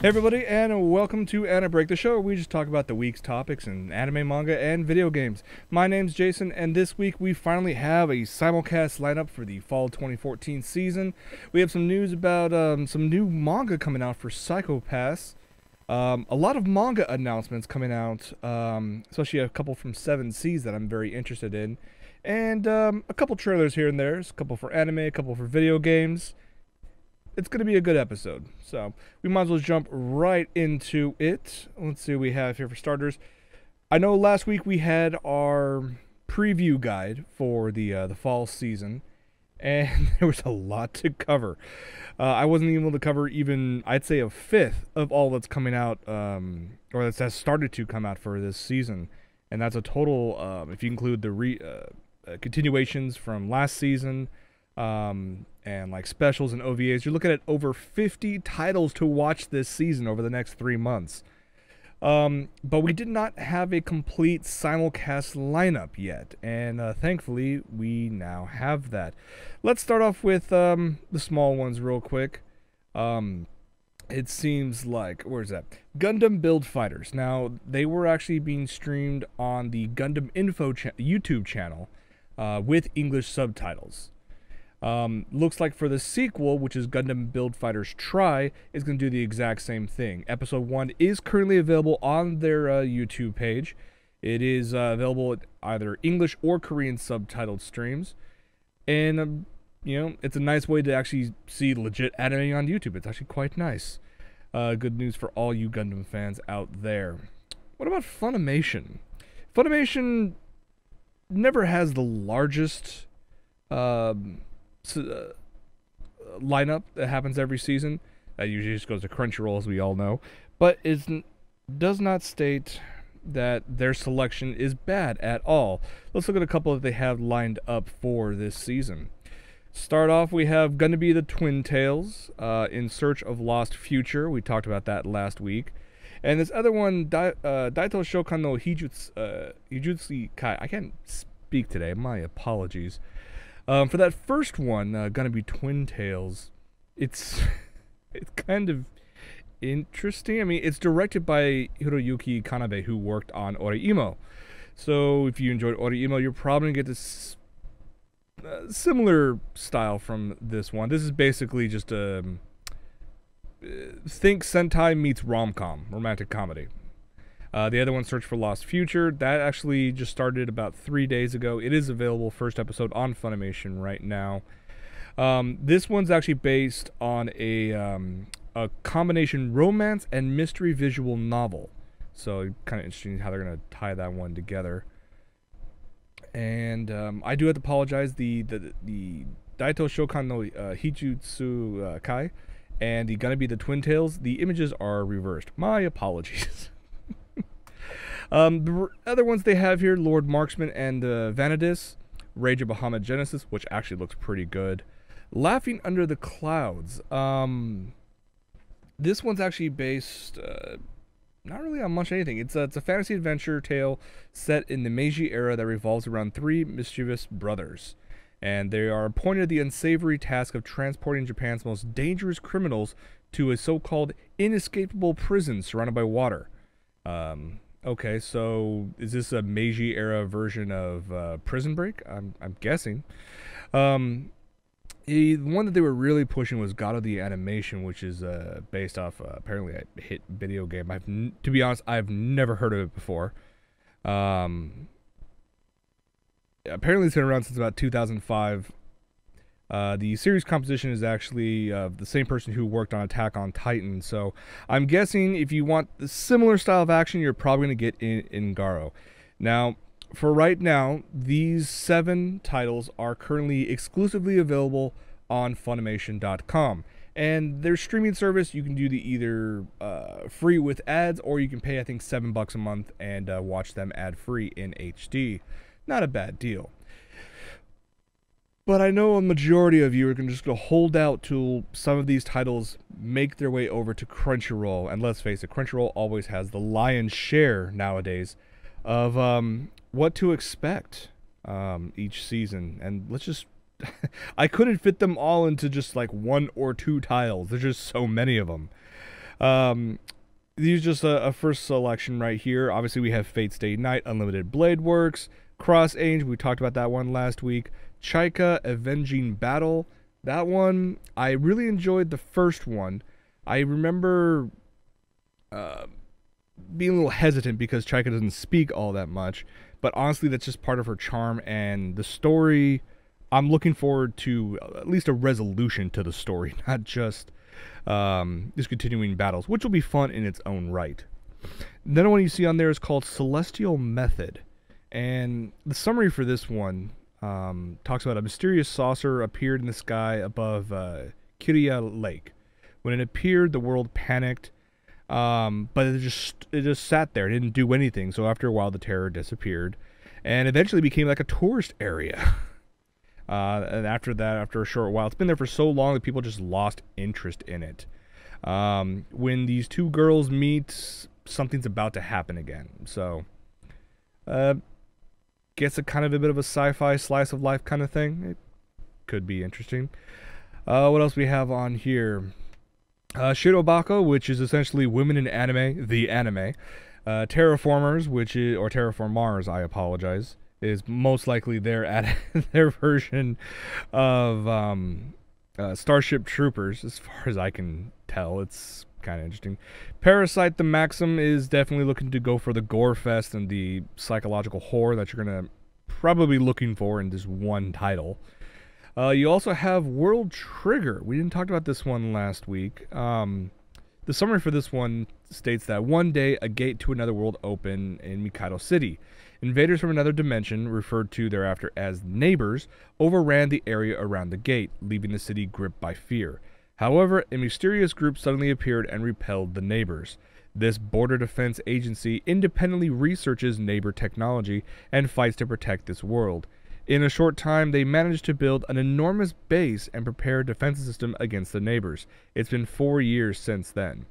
Hey everybody, and welcome to AniBreak, the show where we just talk about the week's topics in anime, manga, and video games. My name's Jason, and this week we finally have a simulcast lineup for the fall 2014 season. We have some news about some new manga coming out for Psycho Pass. A lot of manga announcements coming out, especially a couple from 7 Seas that I'm very interested in. And a couple trailers here and there, a couple for anime, a couple for video games. It's going to be a good episode, so we might as well jump right into it. Let's see what we have here for starters. I know last week we had our preview guide for the fall season, and there was a lot to cover. I wasn't able to cover even, I'd say, a fifth of all that's coming out, or that has started to come out for this season, and that's a total, if you include the continuations from last season, and like specials and OVAs, you're looking at over 50 titles to watch this season over the next 3 months. But we did not have a complete simulcast lineup yet, and thankfully we now have that. Let's start off with the small ones real quick. It seems like, where's that? Gundam Build Fighters. Now, they were actually being streamed on the Gundam Info YouTube channel with English subtitles. Looks like for the sequel, which is Gundam Build Fighters Try, is going to do the exact same thing. Episode 1 is currently available on their YouTube page. It is available at either English or Korean subtitled streams. And, you know, it's a nice way to actually see legit anime on YouTube. It's actually quite nice. Good news for all you Gundam fans out there. What about Funimation? Funimation never has the largest lineup that happens every season. That usually just goes to Crunchyroll, as we all know, but it does not state that their selection is bad at all. Let's look at a couple that they have lined up for this season. Start off, we have going to be the Twin Tails, In Search of Lost Future. We talked about that last week. And this other one, Daito Shokan no Hijutsu Kai. I can't speak today, my apologies. For that first one, gonna be Twin Tails, it's kind of interesting. I mean, it's directed by Hiroyuki Kanabe, who worked on Oreimo. So if you enjoyed Oreimo, you're probably going to get this similar style from this one. This is basically just a think Sentai meets rom-com, romantic comedy. The other one, Search for Lost Future, that actually just started about 3 days ago. It is available, first episode, on Funimation right now. This one's actually based on a combination romance and mystery visual novel. So kind of interesting how they're going to tie that one together. And I do have to apologize. The Daito Shokan no Hijutsu Kai and gonna be the Twin Tails, the images are reversed. My apologies. The other ones they have here, Lord Marksman and Vanadis, Rage of Bahamut Genesis, which actually looks pretty good. Laughing Under the Clouds. This one's actually based not really on much anything. It's a fantasy adventure tale set in the Meiji era that revolves around 3 mischievous brothers. And they are appointed the unsavory task of transporting Japan's most dangerous criminals to a so-called inescapable prison surrounded by water. Okay, so is this a Meiji era version of Prison Break? I'm guessing. The one that they were really pushing was God of the Animation, which is based off apparently a hit video game. To be honest, I've never heard of it before. Apparently it's been around since about 2005. The series composition is actually the same person who worked on Attack on Titan, so I'm guessing if you want the similar style of action, you're probably going to get in Garo. Now, for right now, these 7 titles are currently exclusively available on Funimation.com. And their streaming service, you can do the either free with ads, or you can pay, I think, $7 a month and watch them ad-free in HD. Not a bad deal. But I know a majority of you are just going to hold out till some of these titles make their way over to Crunchyroll. And let's face it, Crunchyroll always has the lion's share nowadays of what to expect each season. And let's just... I couldn't fit them all into just like 1 or 2 titles. There's just so many of them. These are just a first selection right here. Obviously, we have Fate Stay Night, Unlimited Blade Works, Cross Age. We talked about that one last week. Chaika, Avenging Battle. That one, I really enjoyed the first one. I remember being a little hesitant because Chaika doesn't speak all that much. But honestly, that's just part of her charm. And the story, I'm looking forward to at least a resolution to the story, not just continuing battles, which will be fun in its own right. Then one you see on there is called Celestial Method. And the summary for this one talks about a mysterious saucer appeared in the sky above Kiria Lake. When it appeared, the world panicked, but it just sat there. It didn't do anything. So after a while, the terror disappeared, and eventually became like a tourist area. And after that, after a short while, it's been there for so long that people just lost interest in it. When these two girls meet, something's about to happen again. So, gets a kind of a bit of a sci-fi slice of life kind of thing. It could be interesting. What else we have on here? Shirobako, which is essentially women in anime, the anime. Terraformers, or Terraformars, I apologize, is most likely their version of Starship Troopers, as far as I can tell. It's kind of interesting. Parasite the Maxim is definitely looking to go for the gore fest and the psychological horror that you're going to probably be looking for in this one title. You also have World Trigger. We didn't talk about this one last week. The summary for this one states that one day a gate to another world opened in Mikado City. Invaders from another dimension, referred to thereafter as neighbors, overran the area around the gate, leaving the city gripped by fear. However, a mysterious group suddenly appeared and repelled the neighbors. This border defense agency independently researches neighbor technology and fights to protect this world. In a short time, they managed to build an enormous base and prepare a defense system against the neighbors. It's been 4 years since then.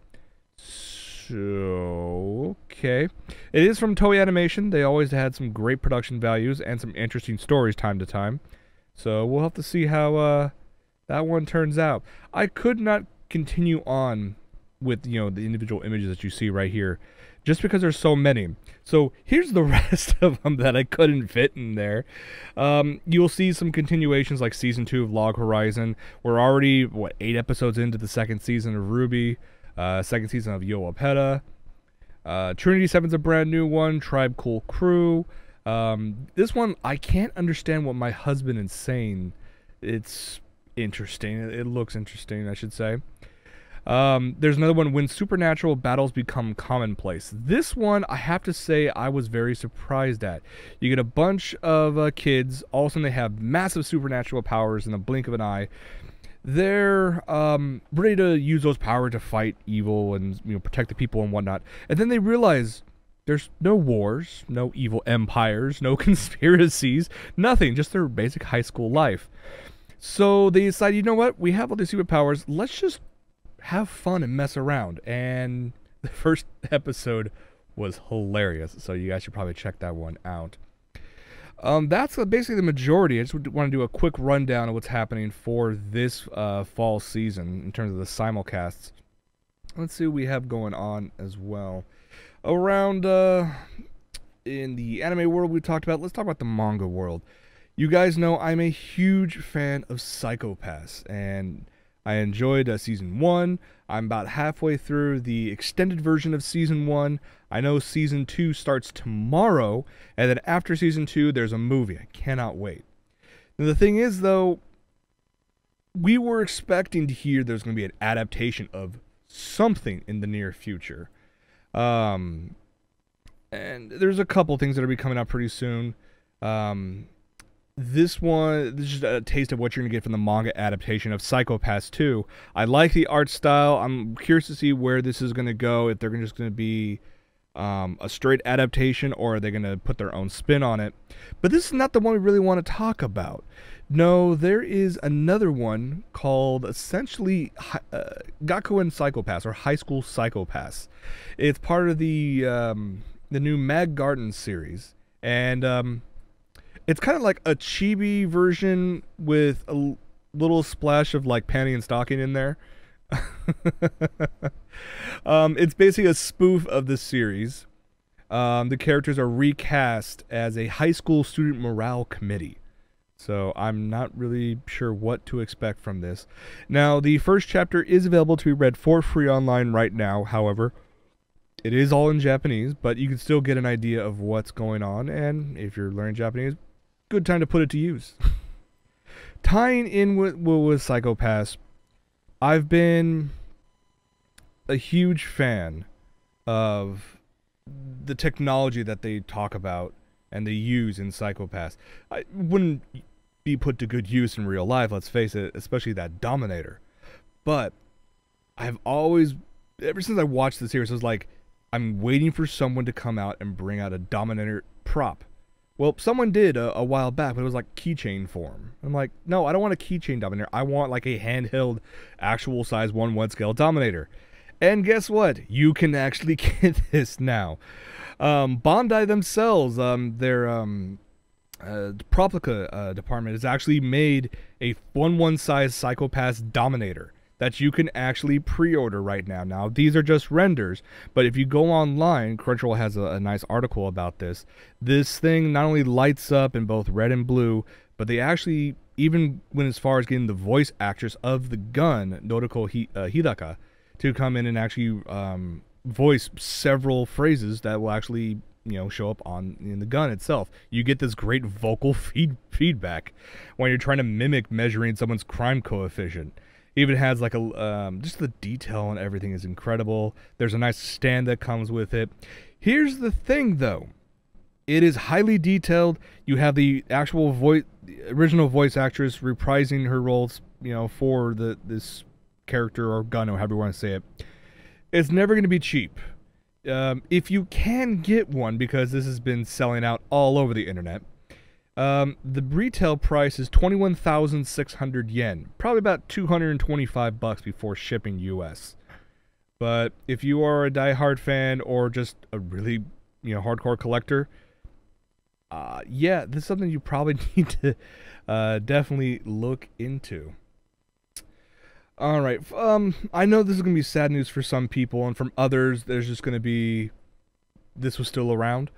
So, okay. It is from Toei Animation. They always had some great production values and some interesting stories time to time. So we'll have to see how that one turns out. I could not continue on with, the individual images that you see right here, just because there's so many. So here's the rest of them that I couldn't fit in there. You'll see some continuations like Season 2 of Log Horizon. We're already, 8 episodes into the second season of Ruby. Second season of Yo Apeta. Trinity 7's a brand new one. Tribe Cool Crew. This one, I can't understand what my husband is saying. It's interesting. It looks interesting, I should say. There's another one, When Supernatural Battles Become Commonplace. This one, I have to say, I was very surprised at. You get a bunch of kids. All of a sudden, they have massive supernatural powers in the blink of an eye. They're ready to use those powers to fight evil and protect the people and whatnot. And then they realize there's no wars, no evil empires, no conspiracies, nothing. Just their basic high school life. So they decide, you know what? We have all these superpowers. Let's just have fun and mess around. And the first episode was hilarious. So you guys should probably check that one out. That's basically the majority. I just want to do a quick rundown of what's happening for this fall season in terms of the simulcasts. Let's see what we have going on as well. Around in the anime world we talked about, let's talk about the manga world. You guys know I'm a huge fan of Psycho-Pass, and I enjoyed Season 1. I'm about halfway through the extended version of Season 1. I know Season 2 starts tomorrow, and then after Season 2, there's a movie. I cannot wait. Now, the thing is, though, we were expecting to hear there's going to be an adaptation of something in the near future. And there's a couple things that are coming out pretty soon. This is just a taste of what you're going to get from the manga adaptation of Psycho-Pass 2. I like the art style. I'm curious to see where this is going to go, if they're just going to be a straight adaptation, or are they going to put their own spin on it. But this is not the one we really want to talk about. No, there is another one called essentially Gakuen Psycho-Pass, or High School Psycho-Pass. It's part of the new Mag Garden series, and it's kind of like a chibi version with a little splash of like panty and stocking in there. It's basically a spoof of the series. The characters are recast as a high school student morale committee. So I'm not really sure what to expect from this. Now, the first chapter is available to be read for free online right now. However, it is all in Japanese, but you can still get an idea of what's going on. And if you're learning Japanese, good time to put it to use. Tying in with Psycho Pass, I've been a huge fan of the technology that they talk about and they use in Psycho Pass. I wouldn't be put to good use in real life, let's face it, especially that Dominator. But I've always, ever since I watched the series, I was like, I'm waiting for someone to come out and bring out a Dominator prop. Well, someone did a while back, but it was like keychain form. I'm like, no, I don't want a keychain Dominator. I want like a handheld, actual size 1/1 scale Dominator. And guess what? You can actually get this now. Bandai themselves, their replica department has actually made a 1/1 size Psycho Pass Dominator that you can actually pre-order right now. Now, these are just renders, but if you go online, Crunchyroll has a nice article about this. This thing not only lights up in both red and blue, but they actually even went as far as getting the voice actress of the gun, Noriko Hidaka, to come in and actually voice several phrases that will actually, show up in the gun itself. You get this great vocal feedback when you're trying to mimic measuring someone's crime coefficient. Even has like a just the detail on everything is incredible. There's a nice stand that comes with it. Here's the thing, though. It is highly detailed. You have the actual original voice actress reprising her roles, for this character or gun or however you want to say it. It's never going to be cheap. If you can get one, because this has been selling out all over the internet, the retail price is 21,600 yen, probably about $225 before shipping US. But if you are a diehard fan or just a really, hardcore collector, yeah, this is something you probably need to definitely look into. All right, I know this is going to be sad news for some people, and from others, there's just going to be, this was still around.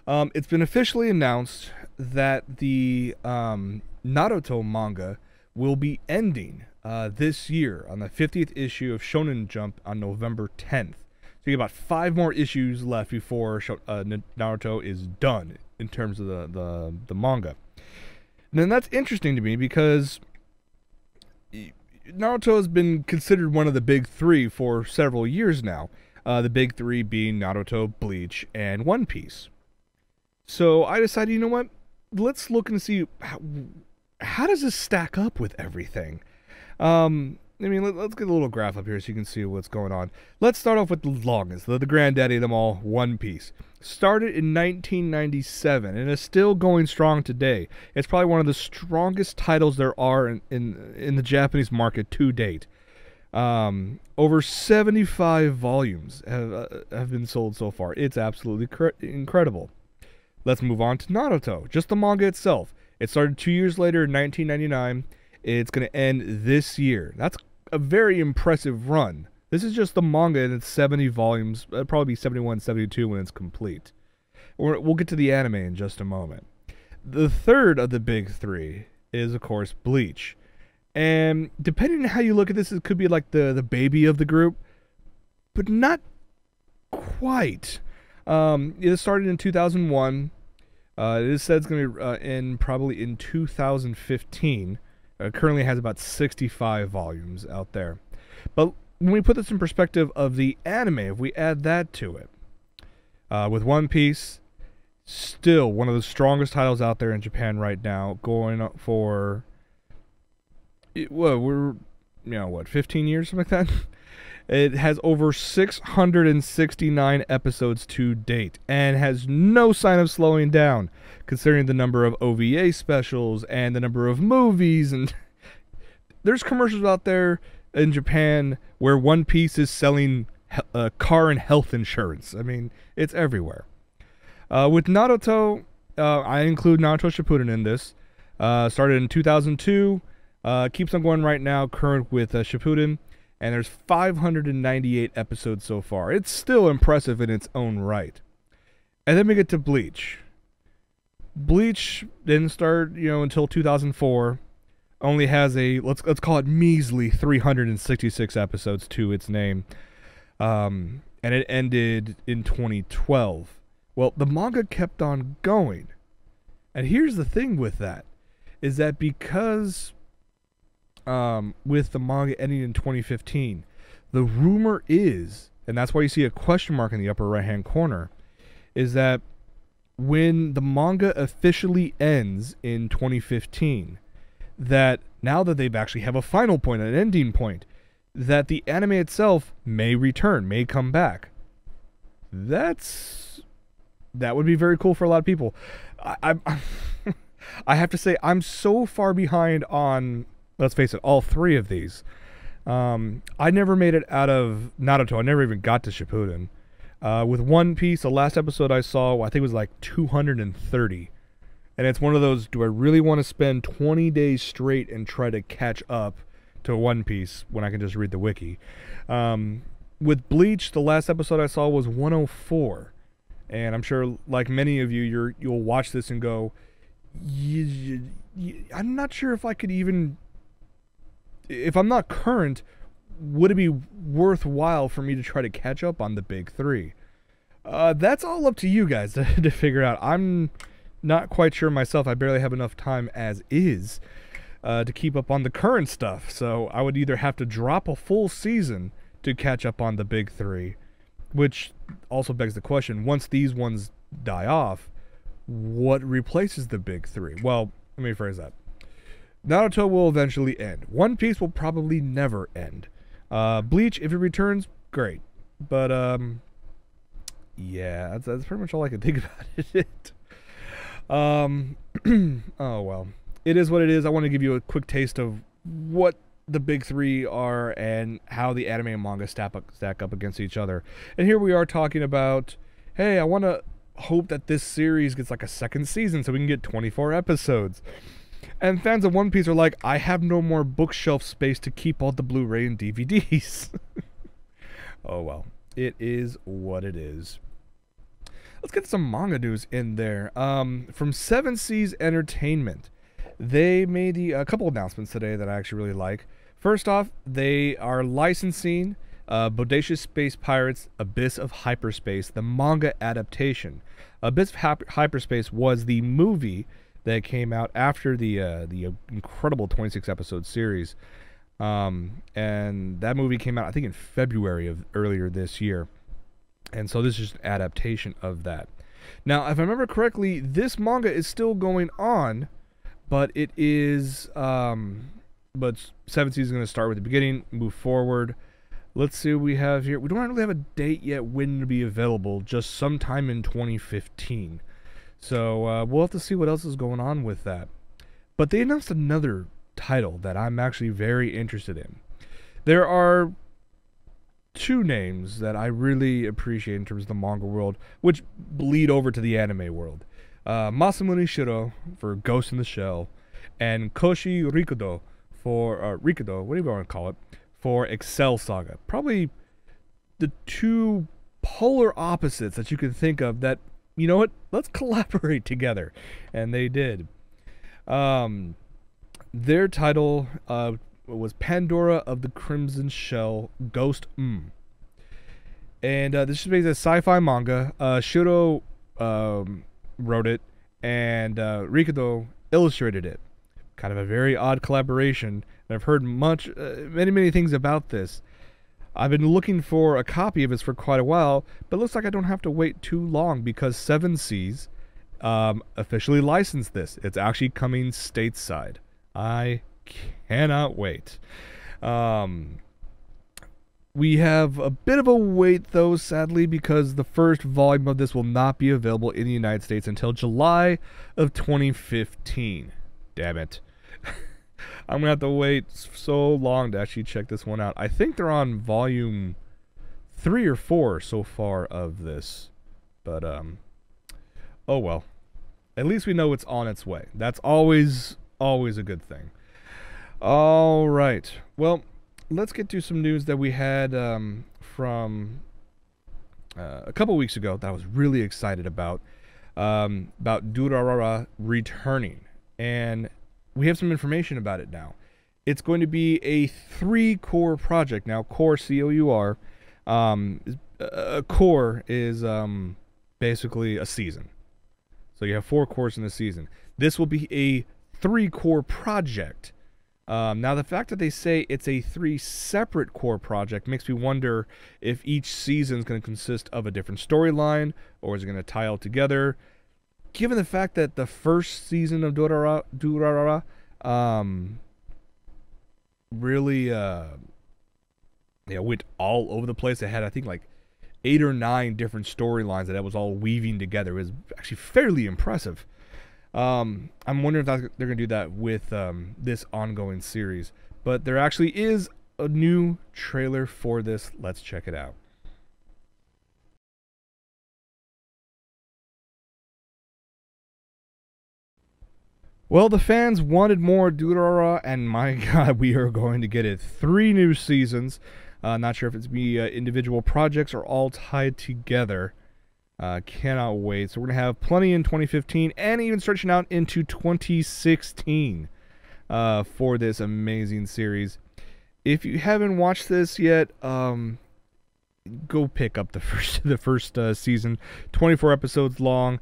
It's been officially announced that the Naruto manga will be ending this year on the 50th issue of Shonen Jump on November 10th. So you got about 5 more issues left before Naruto is done in terms of the manga. And then that's interesting to me because Naruto has been considered one of the big 3 for several years now. The big 3 being Naruto, Bleach, and One Piece. So I decided, you know what? Let's look and see how does this stack up with everything. Let's get a little graph up here so you can see what's going on. Let's start off with the longest, the granddaddy of them all, One Piece. Started in 1997 and is still going strong today. It's probably one of the strongest titles there are in the Japanese market to date. Over 75 volumes have been sold so far. It's absolutely incredible. Let's move on to Naruto, just the manga itself. It started 2 years later in 1999. It's going to end this year. That's a very impressive run. This is just the manga and it's 70 volumes. It'll probably be 71, 72 when it's complete. We'll get to the anime in just a moment. The third of the big 3 is, of course, Bleach. And depending on how you look at this, it could be like the baby of the group, but not quite. It started in 2001. It is said it's going to end probably in 2015. Currently has about 65 volumes out there. But when we put this in perspective of the anime, if we add that to it, with One Piece, still one of the strongest titles out there in Japan right now, going up for, well, we're, 15 years, something like that? It has over 669 episodes to date, and has no sign of slowing down, considering the number of OVA specials and the number of movies. And there's commercials out there in Japan where One Piece is selling car and health insurance. I mean, it's everywhere. With Naruto, I include Naruto Shippuden in this. Started in 2002, keeps on going right now, current with Shippuden. and there's 598 episodes so far. It's still impressive in its own right. And then we get to Bleach. Bleach didn't start, until 2004. Only has a, let's call it measly 366 episodes to its name. And it ended in 2012. Well, the manga kept on going. And here's the thing with that, is that because with the manga ending in 2015, the rumor is, and that's why you see a question mark in the upper right-hand corner, is that when the manga officially ends in 2015, that now that they've actually have a final point, an ending point, that the anime itself may return, may come back. That would be very cool for a lot of people. I have to say, I'm so far behind on, let's face it, all three of these. I never made it out of Naruto. I never even got to Shippuden. With One Piece, the last episode I saw, I think it was like 230. And it's one of those, do I really want to spend 20 days straight and try to catch up to One Piece when I can just read the wiki? With Bleach, the last episode I saw was 104. And I'm sure, like many of you, you'll watch this and go, I'm not sure if I could even, if I'm not current, would it be worthwhile for me to try to catch up on the big three? That's all up to you guys to figure out. I'm not quite sure myself. I barely have enough time as is to keep up on the current stuff. So I would either have to drop a full season to catch up on the big three, which also begs the question, once these ones die off, what replaces the big three? Well, let me rephrase that. Naruto will eventually end. One Piece will probably never end. Bleach, if it returns, great. But, yeah, that's pretty much all I can think about it. Oh, well. It is what it is. I want to give you a quick taste of what the big three are and how the anime and manga stack up against each other. And here we are talking about, hey, I want to hope that this series gets like a second season so we can get 24 episodes. And fans of One Piece are like, I have no more bookshelf space to keep all the Blu-ray and DVDs. Oh, well. It is what it is. Let's get some manga news in there. From Seven Seas Entertainment, they made a couple announcements today that I actually really like. First off, they are licensing Bodacious Space Pirates Abyss of Hyperspace, the manga adaptation. Abyss of Hyperspace was the movie that came out after the incredible 26-episode series. And that movie came out, I think, in February of earlier this year. And so this is just an adaptation of that. Now, if I remember correctly, this manga is still going on, but it is... but Seven Seas is going to start with the beginning, move forward. Let's see what we have here. We don't really have a date yet when to be available, just sometime in 2015. So we'll have to see what else is going on with that. But they announced another title that I'm actually very interested in. There are two names that I really appreciate in terms of the manga world, which bleed over to the anime world. Masamune Shiro for Ghost in the Shell, and Koshi Rikudo for Rikudo, what do you want to call it, for Excel Saga. Probably the two polar opposites that you can think of that, you know what, let's collaborate together. And they did. Their title was Pandora of the Crimson Shell Ghost And this is based on a sci-fi manga. Shiro wrote it, and Rikudo illustrated it. Kind of a very odd collaboration. And I've heard many things about this. I've been looking for a copy of this for quite a while, but it looks like I don't have to wait too long because Seven Seas officially licensed this. It's actually coming stateside. I cannot wait. We have a bit of a wait, though, sadly, because the first volume of this will not be available in the United States until July of 2015. Damn it. I'm going to have to wait so long to actually check this one out. I think they're on volume 3 or 4 so far of this. But, oh well. At least we know it's on its way. That's always a good thing. Alright. Well, let's get to some news that we had from a couple weeks ago that I was really excited about Durarara returning. And we have some information about it now. It's going to be a 3-core project. Now, core, C-O-U-R, a core is basically a season. So you have 4 cores in a season. This will be a 3-core project. Now, the fact that they say it's a 3 separate core project makes me wonder if each season is going to consist of a different storyline, or is it going to tie all together. Given the fact that the first season of Durarara really went all over the place. It had, I think, like 8 or 9 different storylines that it was all weaving together. It was actually fairly impressive. I'm wondering if they're going to do that with this ongoing series. But there actually is a new trailer for this. Let's check it out. Well, the fans wanted more Durarara, and my god, we are going to get it. 3 new seasons. Not sure if it's be individual projects or all tied together. Cannot wait. So we're going to have plenty in 2015 and even stretching out into 2016 for this amazing series. If you haven't watched this yet, go pick up the first season. 24 episodes long.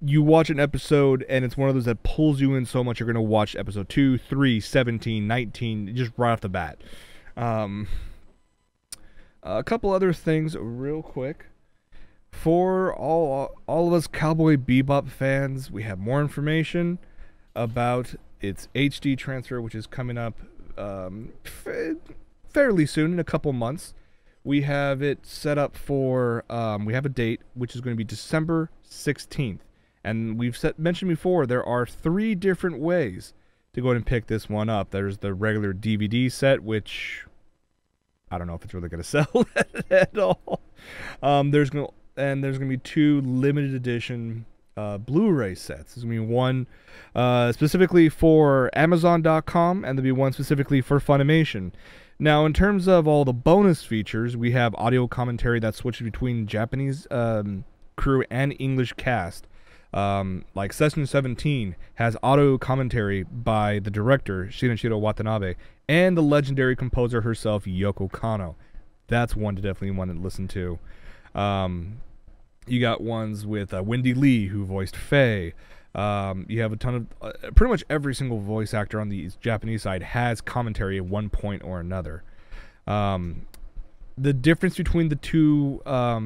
You watch an episode and it's one of those that pulls you in so much you're going to watch episode 2, 3, 17, 19 just right off the bat. A couple other things real quick. For all of us Cowboy Bebop fans, we have more information about its HD transfer, which is coming up fairly soon, in a couple months. We have it set up for, we have a date, which is going to be December 16th. And we've mentioned before, there are 3 different ways to go ahead and pick this one up. There's the regular DVD set, which I don't know if it's really going to sell at all. There's going to be 2 limited edition Blu-ray sets. There's going to be one specifically for Amazon.com, and there'll be one specifically for Funimation. Now, in terms of all the bonus features, we have audio commentary that switches between Japanese crew and English cast. Like Session 17 has audio commentary by the director, Shinichiro Watanabe, and the legendary composer herself, Yoko Kanno. That's one to definitely want to listen to. You got ones with Wendy Lee, who voiced Faye. You have a ton of... pretty much every single voice actor on the Japanese side has commentary at one point or another. The difference between the 2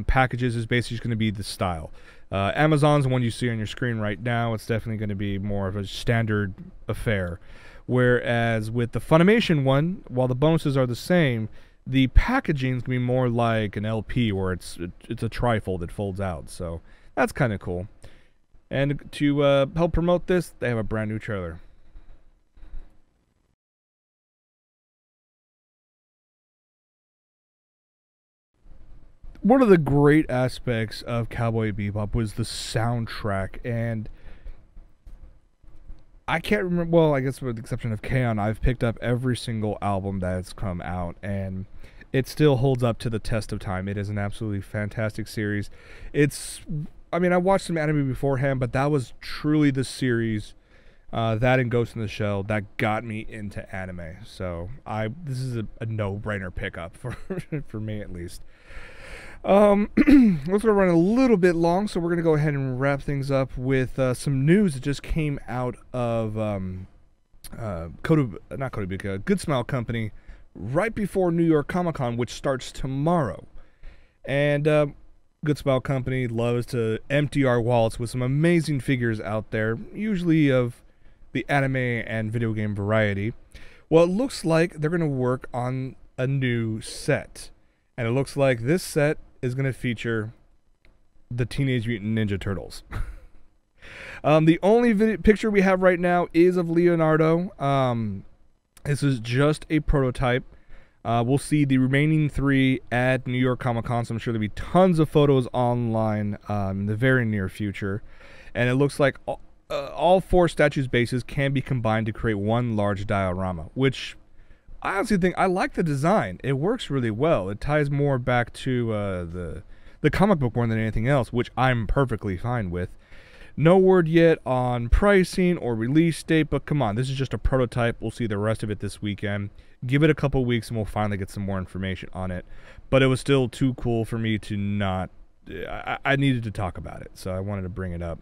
packages is basically just going to be the style. Amazon's one you see on your screen right now. It's definitely going to be more of a standard affair. Whereas with the Funimation one, while the bonuses are the same, the packaging is going to be more like an LP, where it's a trifold that folds out. So that's kind of cool. And to help promote this, they have a brand new trailer. One of the great aspects of Cowboy Bebop was the soundtrack, and I can't remember, well, I guess with the exception of K-On!, I've picked up every single album that's come out, and it still holds up to the test of time. It is an absolutely fantastic series. I mean, I watched some anime beforehand, but that was truly the series, that and Ghost in the Shell, that got me into anime. So, this is a no-brainer pickup for me at least. Let's go run a little bit long, so we're going to go ahead and wrap things up with some news that just came out of Good Smile Company right before New York Comic Con, which starts tomorrow. And Good Smile Company loves to empty our wallets with some amazing figures out there, usually of the anime and video game variety. Well, it looks like they're going to work on a new set. And it looks like this set is going to feature the Teenage Mutant Ninja Turtles. The only picture we have right now is of Leonardo. This is just a prototype. We'll see the remaining 3 at New York Comic Con, so I'm sure there'll be tons of photos online in the very near future. And it looks like all 4 statues' bases can be combined to create one large diorama, which I honestly think I like the design. It works really well. It ties more back to the comic book more than anything else, which I'm perfectly fine with. No word yet on pricing or release date, but come on, this is just a prototype. We'll see the rest of it this weekend. Give it a couple weeks and we'll finally get some more information on it. But it was still too cool for me to not... I needed to talk about it, so I wanted to bring it up.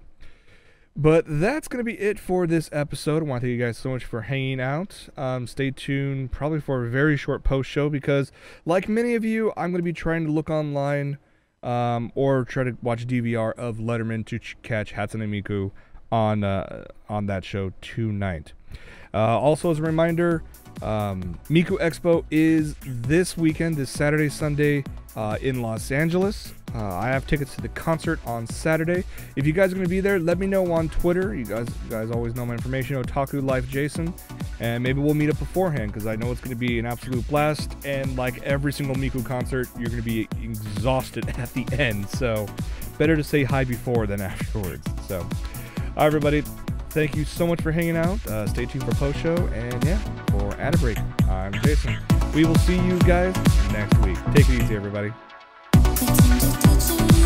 But that's going to be it for this episode. I want to thank you guys so much for hanging out. Stay tuned probably for a very short post show because, like many of you, I'm going to be trying to look online or try to watch DVR of Letterman to catch Hatsune Miku on that show tonight. Also, as a reminder, Miku Expo is this weekend, this Saturday, Sunday in Los Angeles. I have tickets to the concert on Saturday. If you guys are going to be there, let me know on Twitter. You guys always know my information, OtakuLife Jason, and maybe we'll meet up beforehand because I know it's going to be an absolute blast. And like every single Miku concert, you're going to be exhausted at the end. So better to say hi before than afterwards. So, all right, everybody. Thank you so much for hanging out. Stay tuned for post show. And yeah, for AniBreak, I'm Jason. We will see you guys next week. Take it easy, everybody. It's